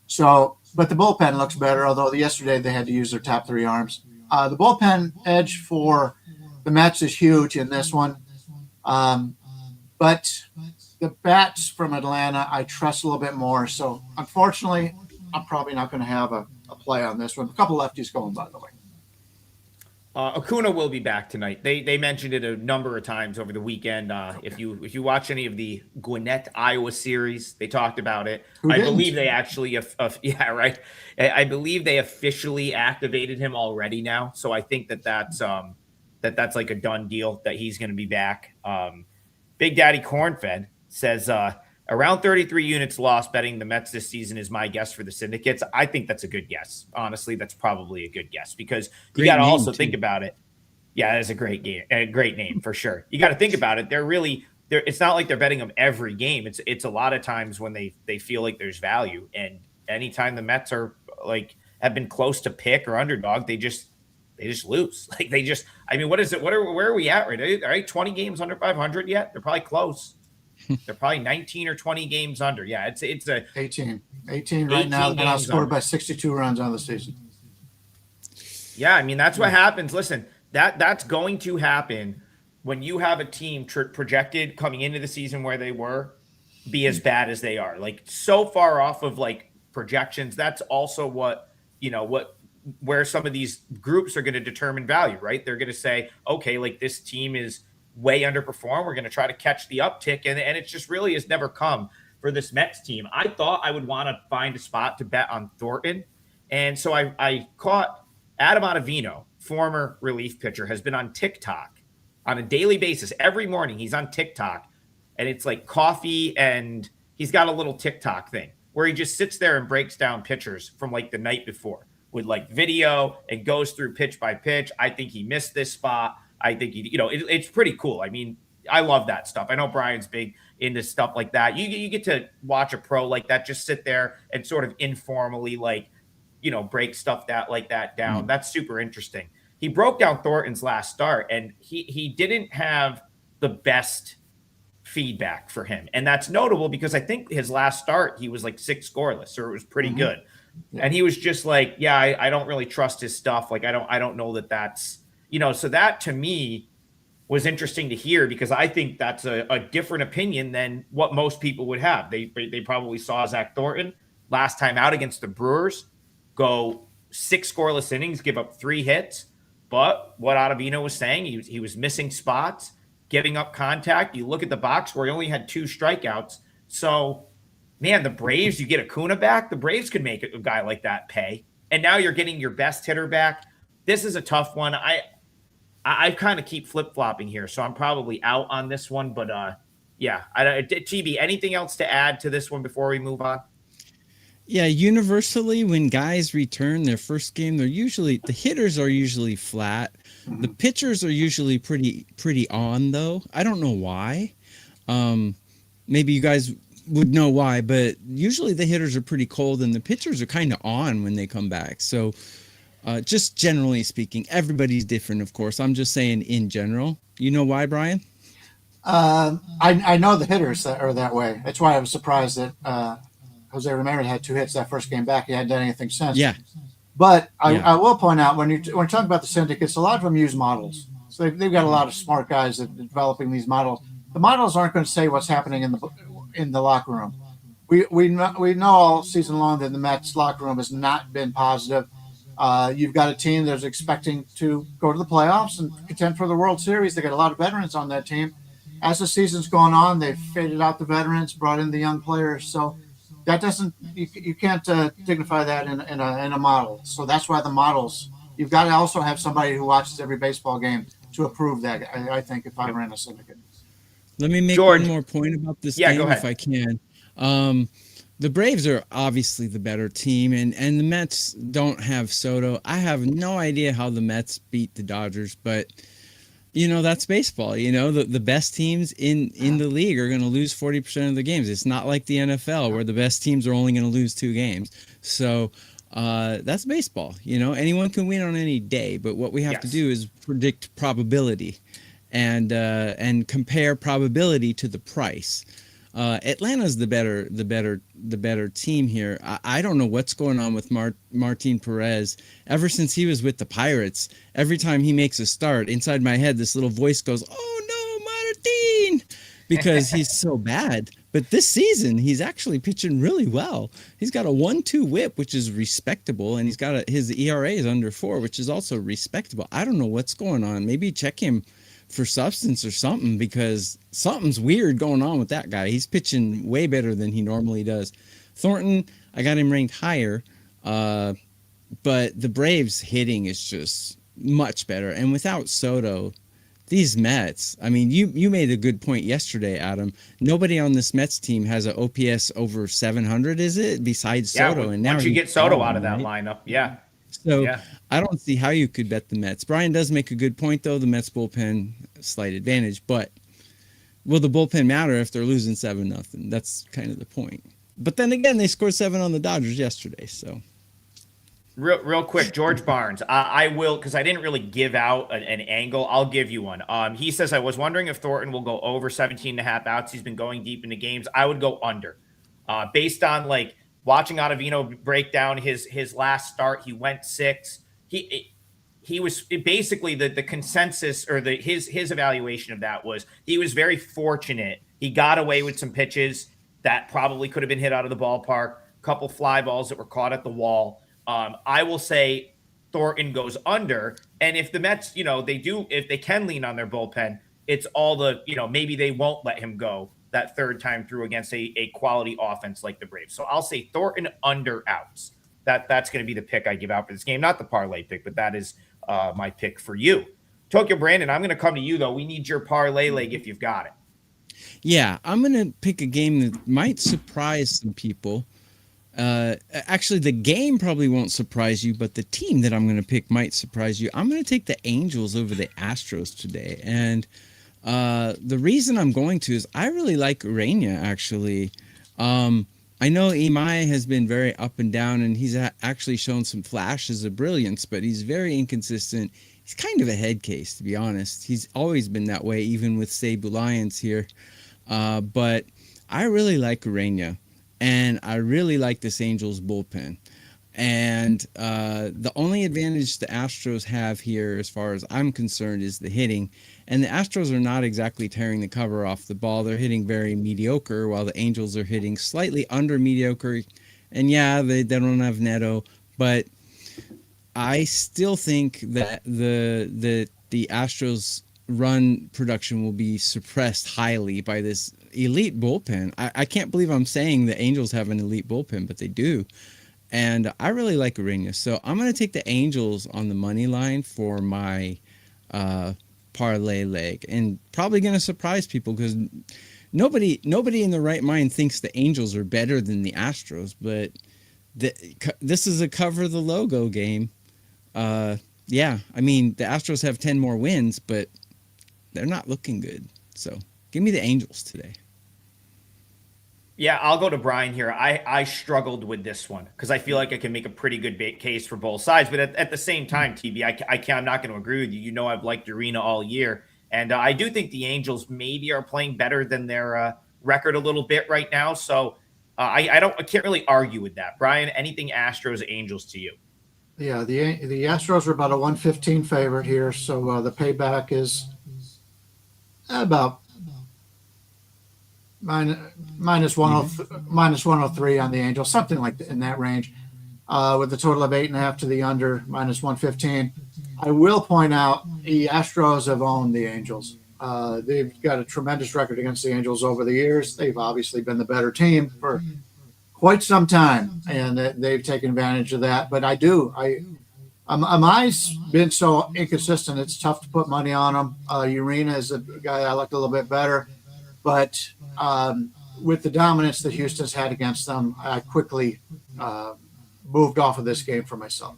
So, but the bullpen looks better, although yesterday they had to use their top 3 arms. The bullpen edge for the Mets is huge in this one. But the bats from Atlanta, I trust a little bit more. So, unfortunately, I'm probably not going to have a play on this one. A couple lefties going, by the way. Acuna will be back tonight. They mentioned it a number of times over the weekend. If you watch any of the Gwinnett, Iowa series, they talked about it. I believe they actually, yeah, right. I believe they officially activated him already now. So I think that's like a done deal that he's going to be back. Big Daddy Cornfed says around 33 units lost betting the Mets this season is my guess for the syndicates. I think that's a good guess. Honestly, that's probably a good guess because you got to also think about it. Yeah, that's a great game, a great name for sure. You got to think about it. It's not like they're betting them every game. It's a lot of times when they feel like there's value, and anytime the Mets are like have been close to pick or underdog, they just lose. Like I mean, what is it? Where are we at right? All right, 20 games under 500 yet? They're probably close. They're probably 19 or 20 games under. Yeah, it's a 18 right now. And outscored by 62 runs on the season. Yeah, I mean that's what happens. Listen, that's going to happen when you have a team projected coming into the season where they were be as bad as they are. Like so far off of like projections. That's also where some of these groups are going to determine value, right? They're going to say, okay, like this team is way underperformed. We're going to try to catch the uptick. And it just really has never come for this Mets team. I thought I would want to find a spot to bet on Thornton. And so I caught Adam Ottavino, former relief pitcher, has been on TikTok on a daily basis. Every morning he's on TikTok and it's like coffee and he's got a little TikTok thing where he just sits there and breaks down pitchers from like the night before with like video and goes through pitch by pitch. I think he missed this spot. I think it's pretty cool. I mean, I love that stuff. I know Brian's big into stuff like that. You get to watch a pro like that, just sit there and sort of informally break stuff like that down. That's super interesting. He broke down Thornton's last start and he didn't have the best feedback for him. And that's notable because I think his last start, he was like 6 scoreless, or it was pretty good. Yeah. And he was just like, yeah, I don't really trust his stuff. Like, I don't know that's, so that to me was interesting to hear because I think that's a different opinion than what most people would have. They probably saw Zach Thornton last time out against the Brewers go 6 scoreless innings, give up 3 hits. But what Ottavino was saying, he was missing spots, giving up contact. You look at the box where he only had 2 strikeouts. So, man, the Braves, you get Acuna back. The Braves could make a guy like that pay. And now you're getting your best hitter back. This is a tough one. I kind of keep flip-flopping here, so I'm probably out on this one. But, yeah. TB, anything else to add to this one before we move on? Yeah, universally, when guys return their first game, the hitters are usually flat. The pitchers are usually pretty on, though. I don't know why. Maybe you guys would know why, but usually the hitters are pretty cold and the pitchers are kind of on when they come back. So just generally speaking, everybody's different, of course. I'm just saying in general. You know why, Brian? I know the hitters that are that way. That's why I was surprised that Jose Ramirez had 2 hits that first game back. He hadn't done anything since. Yeah. But I will point out when you're talking about the syndicates, a lot of them use models. So they've got a lot of smart guys that are developing these models. The models aren't going to say what's happening in the locker room. We know all season long that the Mets locker room has not been positive. You've got a team that's expecting to go to the playoffs and contend for the World Series. They got a lot of veterans on that team. As the season's gone on, they've faded out the veterans, brought in the young players. So that doesn't you can't dignify that in a model. So that's why the models. You've got to also have somebody who watches every baseball game to approve that. I think if I ran a syndicate. Let me make one more point about this game if I can. The Braves are obviously the better team, and the Mets don't have Soto. I have no idea how the Mets beat the Dodgers, but that's baseball. The best teams in the league are going to lose 40% of the games. It's not like the NFL where the best teams are only going to lose 2 games. So that's baseball. Anyone can win on any day, but what we have to do is predict probability. and compare probability to the price. Atlanta's the better team here. I don't know what's going on with Martin Perez. Ever since he was with the Pirates, every time he makes a start, inside my head, this little voice goes, "Oh no, Martin," because he's so bad. But this season, he's actually pitching really well. He's got a 1.2 WHIP, which is respectable, and he's got his ERA is under 4, which is also respectable. I don't know what's going on. Maybe check him for substance or something, because something's weird going on with that guy. He's pitching way better than he normally does. Thornton, I got him ranked higher, but the Braves hitting is just much better. And without Soto, these Mets, I mean, you made a good point yesterday, Adam. Nobody on this Mets team has an OPS over 700, is it? Besides Soto. Yeah, and now once you get Soto out of that lineup, yeah. So yeah. I don't see how you could bet the Mets. Brian does make a good point, though. The Mets bullpen, slight advantage. But will the bullpen matter if they're losing 7-0? That's kind of the point. But then again, they scored 7 on the Dodgers yesterday. So real quick, George Barnes. I will, because I didn't really give out an angle. I'll give you one. He says, I was wondering if Thornton will go over 17.5 outs. He's been going deep into games. I would go under. Based on like watching Ottavino break down his last start, he went 6. He was basically the consensus, or his evaluation of that was he was very fortunate. He got away with some pitches that probably could have been hit out of the ballpark, a couple fly balls that were caught at the wall. I will say Thornton goes under. And if the Mets, if they can lean on their bullpen, it's all maybe they won't let him go that third time through against a quality offense like the Braves. So I'll say Thornton under outs. That's going to be the pick I give out for this game. Not the parlay pick, but that is my pick for you. Tokyo Brandon, I'm going to come to you, though. We need your parlay leg if you've got it. Yeah, I'm going to pick a game that might surprise some people. Actually, the game probably won't surprise you, but the team that I'm going to pick might surprise you. I'm going to take the Angels over the Astros today. And the reason I'm going to is I really like Urania, actually. I know Imai has been very up and down, and he's actually shown some flashes of brilliance, but he's very inconsistent. He's kind of a head case, to be honest. He's always been that way, even with Seibu Lions here. But I really like Urania, and I really like this Angels bullpen. And the only advantage the Astros have here, as far as I'm concerned, is the hitting. And the Astros are not exactly tearing the cover off the ball. They're hitting very mediocre, while the Angels are hitting slightly under mediocre. And yeah, they don't have Neto, but I still think that the Astros run production will be suppressed highly by this elite bullpen. I can't believe I'm saying the Angels have an elite bullpen, but they do. And I really like Urania. So I'm going to take the Angels on the money line for my parlay leg, and probably going to surprise people because nobody in their right mind thinks the Angels are better than the Astros, but this is a cover the logo game. Yeah, I mean, the Astros have 10 more wins, but they're not looking good. So give me the Angels today. Yeah, I'll go to Brian here. I struggled with this one because I feel like I can make a pretty good case for both sides. But at the same time, TB, I'm not going to agree with you. You know, I've liked Urena all year. And I do think the Angels maybe are playing better than their record a little bit right now. So I can't really argue with that. Brian, anything Astros, Angels to you? Yeah, the Astros are about a 115 favorite here. So the payback is about minus 103 on the Angels, something like that, in that range, with a total of 8.5 to the under, minus 115. I will point out the Astros have owned the Angels. They've got a tremendous record against the Angels over the years. They've obviously been the better team for quite some time, and they've taken advantage of that. But Amai's been so inconsistent, it's tough to put money on him. Urena is a guy I like a little bit better. But with the dominance that Houston's had against them, I quickly moved off of this game for myself.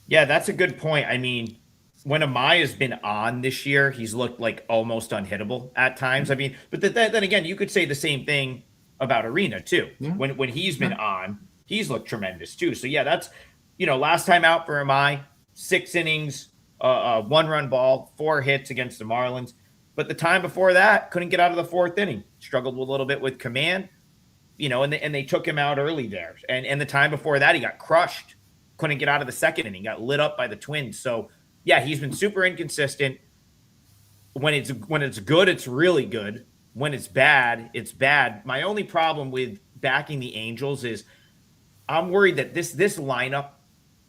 Yeah, that's a good point. I mean, when Amai has been on this year, he's looked like almost unhittable at times. I mean, but then again, you could say the same thing about Urena too. Yeah. When he's been on, he's looked tremendous too. So yeah, that's, last time out for Amai, 6 innings, a 1-run ball, 4 hits against the Marlins. But the time before that, couldn't get out of the 4th inning. Struggled a little bit with command, and they took him out early there. And the time before that, he got crushed. Couldn't get out of the 2nd inning. Got lit up by the Twins. So yeah, he's been super inconsistent. When it's good, it's really good. When it's bad, it's bad. My only problem with backing the Angels is I'm worried that this lineup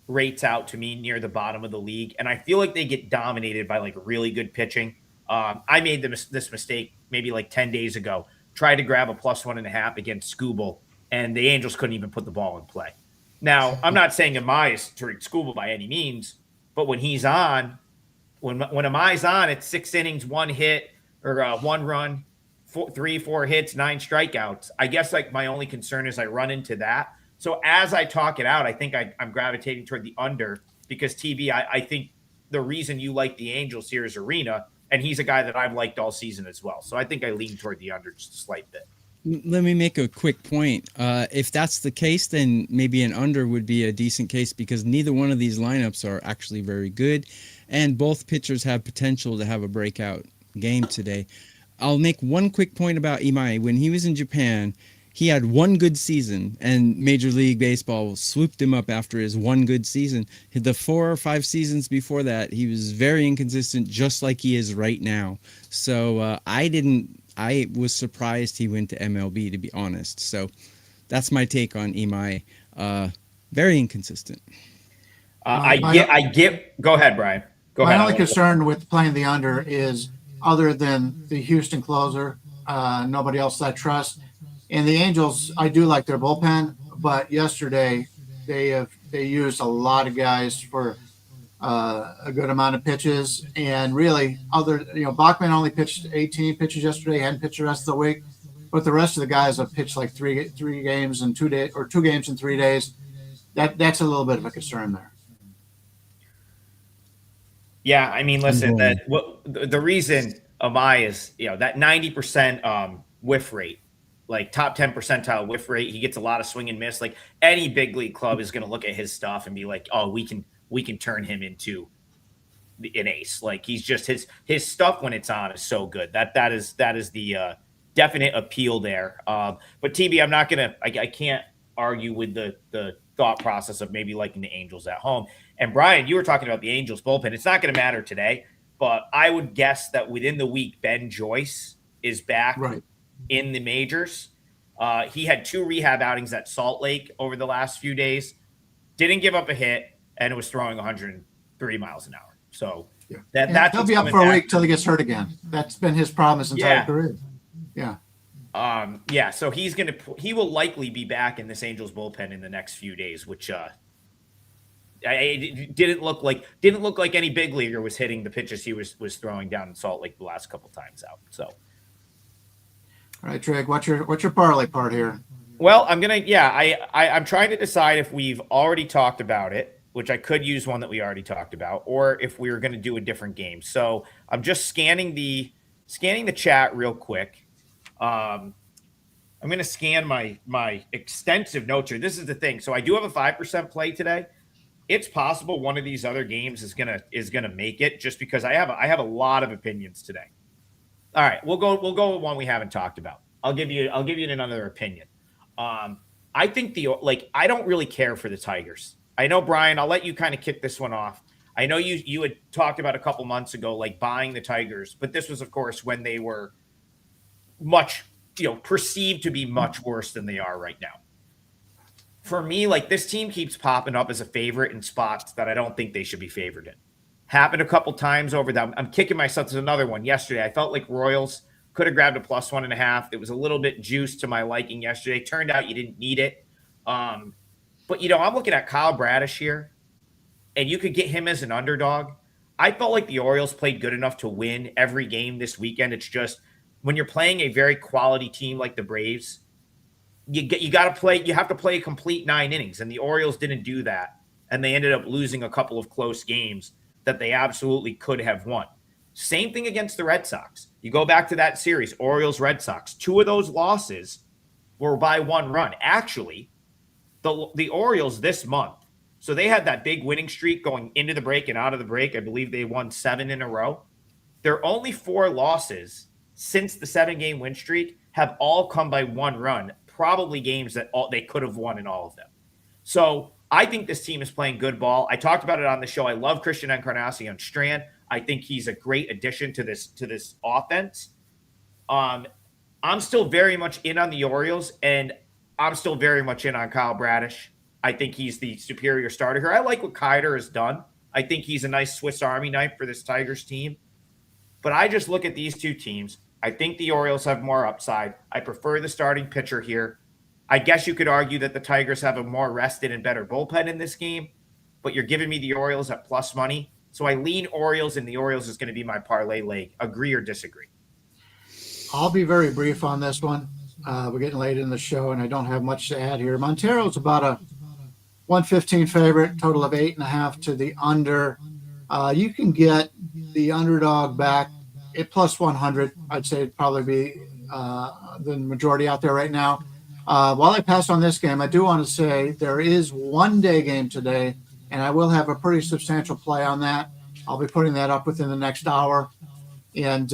rates out to me near the bottom of the league, and I feel like they get dominated by like really good pitching. I made this mistake maybe like 10 days ago. Tried to grab a +1.5 against Skubal, and the Angels couldn't even put the ball in play. Now, I'm not saying Amai is Tariq Skubal by any means, but when he's on, when Amai's on, it's 6 innings, 1 hit, or 1 run, 3-4 hits, 9 strikeouts. I guess like my only concern is I run into that. So as I talk it out, I think I'm gravitating toward the under because TB, I think the reason you like the Angels here is Arena, and he's a guy that I've liked all season as well. So I think I lean toward the under just a slight bit. Let me make a quick point. If that's the case, then maybe an under would be a decent case because neither one of these lineups are actually very good, and both pitchers have potential to have a breakout game today. I'll make one quick point about Imai. When he was in Japan, he had one good season, and Major League Baseball swooped him up after his one good season. The 4 or 5 seasons before that, he was very inconsistent, just like he is right now. So I was surprised he went to MLB, to be honest. So that's my take on Imai. Very inconsistent. I get. Go ahead, Brian. Go ahead. My only concern with playing the under is, other than the Houston closer, nobody else I trust. And the Angels, I do like their bullpen, but yesterday they used a lot of guys for a good amount of pitches, and really Bachman only pitched 18 pitches yesterday, hadn't pitched the rest of the week, but the rest of the guys have pitched like three games in 2 days, or 2 games in 3 days. That's a little bit of a concern there. Yeah, I mean, listen, the reason Amai is that 90% whiff rate, like top 10 percentile whiff rate, he gets a lot of swing and miss. Like any big league club is going to look at his stuff and be like, oh, we can turn him into an ace. Like he's just his stuff when it's on is so good. That is the definite appeal there. But TB, I can't argue with the thought process of maybe liking the Angels at home. And Brian, you were talking about the Angels bullpen. It's not going to matter today, but I would guess that within the week, Ben Joyce is back in the majors. He had 2 rehab outings at Salt Lake over the last few days. Didn't give up a hit, and it was throwing 103 miles an hour. So that's he'll be up for a week till he gets hurt again. That's been his problem his entire career. Yeah. So he will likely be back in this Angels bullpen in the next few days, which it didn't look like any big leaguer was hitting the pitches he was throwing down in Salt Lake the last couple times out. So, all right, Trig, what's your parlay part here? Well, I'm trying to decide if we've already talked about it, which I could use one that we already talked about, or if we were going to do a different game. So I'm just scanning the chat real quick. I'm going to scan my extensive notes here. This is the thing. So I do have a 5% play today. It's possible one of these other games is gonna make it, just because I have a lot of opinions today. All right, we'll go with one we haven't talked about. I'll give you another opinion. I think I don't really care for the Tigers. I know, Brian, I'll let you kind of kick this one off. I know you had talked about a couple months ago, like buying the Tigers, but this was, of course, when they were much, perceived to be much worse than they are right now. For me, like, this team keeps popping up as a favorite in spots that I don't think they should be favored in. Happened a couple times over them. I'm kicking myself. There's another one yesterday. I felt like Royals could have grabbed a +1.5. It was a little bit juiced to my liking yesterday. Turned out you didn't need it. But, I'm looking at Kyle Bradish here, and you could get him as an underdog. I felt like the Orioles played good enough to win every game this weekend. It's just when you're playing a very quality team like the Braves, you have to play a complete 9 innings, and the Orioles didn't do that, and they ended up losing a couple of close games that they absolutely could have won. Same thing against the Red Sox. You go back to that series, Orioles-Red Sox. 2 of those losses were by 1 run. Actually, the Orioles this month So they had that big winning streak going into the break and out of the break. I believe they won 7 in a row. Their only 4 losses since the 7-game win streak have all come by 1 run, probably games that they could have won in all of them. So I think this team is playing good ball. I talked about it on the show. I love Christian Encarnacion Strand. I think he's a great addition to this offense. I'm still very much in on the Orioles, and I'm still very much in on Kyle Bradish. I think he's the superior starter here. I like what Keider has done. I think he's a nice Swiss Army knife for this Tigers team. But I just look at these two teams. I think the Orioles have more upside. I prefer the starting pitcher here. I guess you could argue that the Tigers have a more rested and better bullpen in this game, but you're giving me the Orioles at plus money. So I lean Orioles, and the Orioles is going to be my parlay leg. Agree or disagree? I'll be very brief on this one. We're getting late in the show, and I don't have much to add here. Montero's about a 115 favorite, total of 8.5 to the under. You can get the underdog back at plus 100. I'd say it'd probably be the majority out there right now. While I pass on this game, I do want to say there is one-day game today, and I will have a pretty substantial play on that. I'll be putting that up within the next hour. And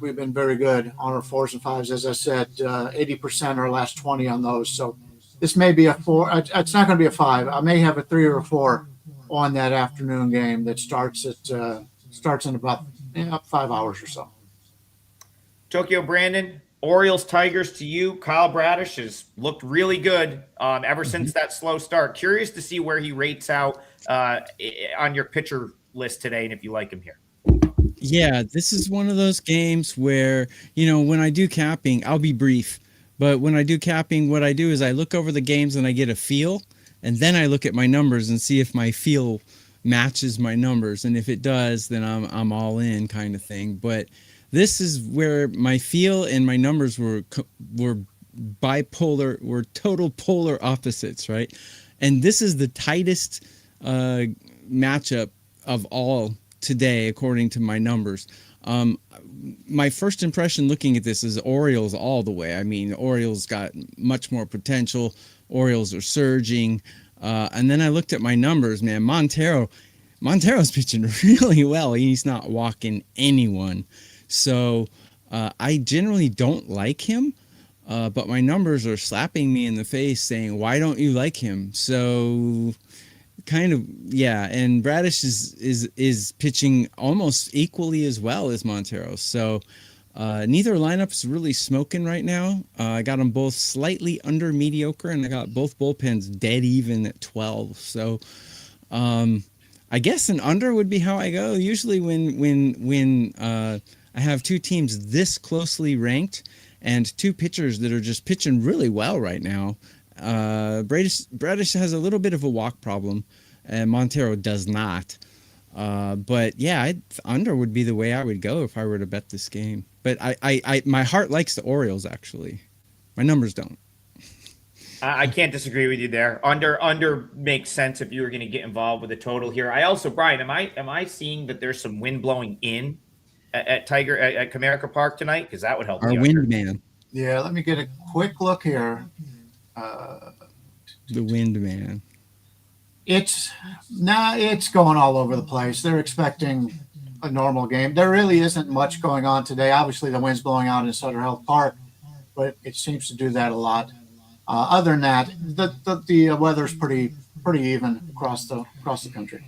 we've been very good on our 4s and 5s. As I said, 80% our last 20 on those. So this may be a 4. It's not going to be a 5. I may have a 3 or a 4 on that afternoon game that starts in about 5 hours or so. Tokyo Brandon, Orioles, Tigers to you. Kyle Bradish has looked really good ever since that slow start. Curious to see where he rates out on your pitcher list today, and if you like him here. Yeah, this is one of those games where, when I do capping, I'll be brief. But when I do capping, what I do is I look over the games and I get a feel, and then I look at my numbers and see if my feel matches my numbers. And if it does, then I'm all in, kind of thing. But this is where my feel and my numbers were bipolar, were total polar opposites, right? And this is the tightest matchup of all today, according to my numbers. My first impression looking at this is Orioles all the way. I mean, Orioles got much more potential. Orioles are surging. And then I looked at my numbers, man. Montero's pitching really well. He's not walking anyone. So I generally don't like him. But my numbers are slapping me in the face saying, why don't you like him? So kind of, yeah. And Bradish is pitching almost equally as well as Montero. So neither lineup is really smoking right now. I got them both slightly under mediocre, and I got both bullpens dead even at 12. So I guess an under would be how I go. Usually when I have two teams this closely ranked and two pitchers that are just pitching really well right now, Bradish has a little bit of a walk problem, and Montero does not. But yeah, under would be the way I would go if I were to bet this game. But I my heart likes the Orioles, actually. My numbers don't. I can't disagree with you there. Under makes sense if you were going to get involved with a total here. I also, Brian, am I seeing that there's some wind blowing in at Comerica Park tonight? Because that would help. Our wind man. Yeah, let me get a quick look here. The wind man. It's going all over the place. They're expecting a normal game. There really isn't much going on today. Obviously, the wind's blowing out in Sutter Health Park, but it seems to do that a lot. Other than that, the weather's pretty even across the country.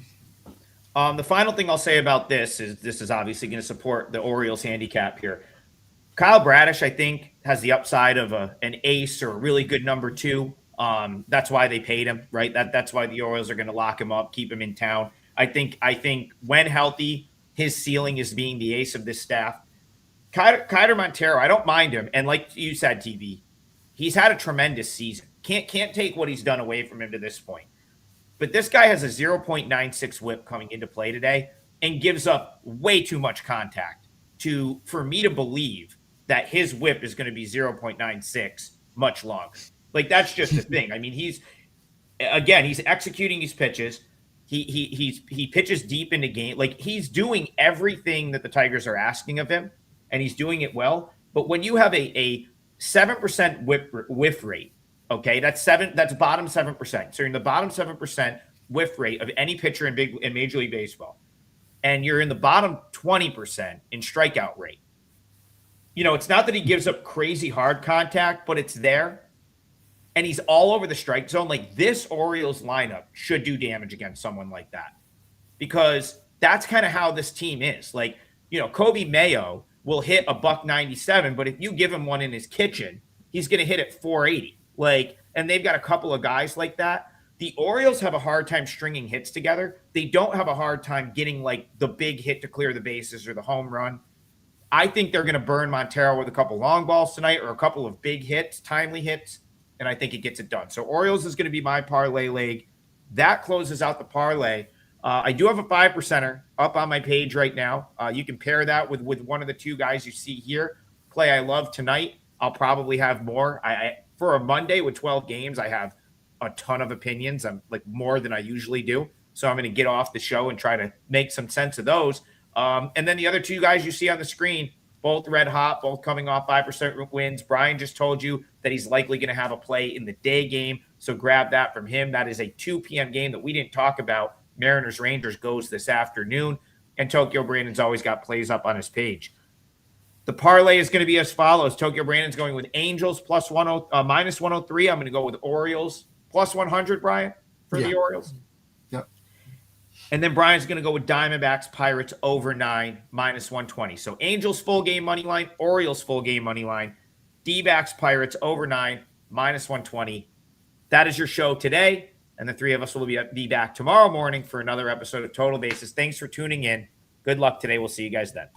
The final thing I'll say about this is obviously going to support the Orioles handicap here. Kyle Bradish, I think, has the upside of an ace or a really good number 2. That's why they paid him, right? That's why the Orioles are going to lock him up, keep him in town. I think when healthy, his ceiling is being the ace of this staff. Keider Montero, I don't mind him. And like you said, TV, he's had a tremendous season. Can't take what he's done away from him to this point. But this guy has a 0.96 whip coming into play today and gives up way too much contact for me to believe that his whip is going to be 0.96 much longer. Like, that's just the thing. I mean, he's executing his pitches. He pitches deep into game. Like, he's doing everything that the Tigers are asking of him, and he's doing it well. But when you have a 7% whiff rate, okay, that's bottom 7%. So you're in the bottom 7% whiff rate of any pitcher in Major League Baseball, and you're in the bottom 20% in strikeout rate. It's not that he gives up crazy hard contact, but it's there. And he's all over the strike zone. Like, this Orioles lineup should do damage against someone like that, because that's kind of how this team is. Like, Kobe Mayo will hit a $197, but if you give him one in his kitchen, he's going to hit it 480. Like, and they've got a couple of guys like that. The Orioles have a hard time stringing hits together. They don't have a hard time getting like the big hit to clear the bases or the home run. I think they're going to burn Montero with a couple long balls tonight or a couple of big hits, timely hits, and I think it gets it done. So Orioles is going to be my parlay leg. That closes out the parlay. I do have a 5%er up on my page right now. You can pair that with one of the two guys you see here. Play I love tonight. I'll probably have more. For a Monday with 12 games, I have a ton of opinions. I'm like more than I usually do. So I'm going to get off the show and try to make some sense of those. And then the other two guys you see on the screen, both red hot, both coming off 5% wins. Brian just told you that he's likely going to have a play in the day game. So grab that from him. That is a 2 p.m. game that we didn't talk about. Mariners-Rangers goes this afternoon. And Tokyo Brandon's always got plays up on his page. The parlay is going to be as follows. Tokyo Brandon's going with Angels minus 103. I'm going to go with Orioles plus 100, Brian, for the Orioles. Yep. And then Brian's going to go with Diamondbacks Pirates over 9 minus 120. So Angels full game money line, Orioles full game money line, D-backs Pirates over 9 minus 120. That is your show today. And the three of us will be back tomorrow morning for another episode of Total Bases. Thanks for tuning in. Good luck today. We'll see you guys then.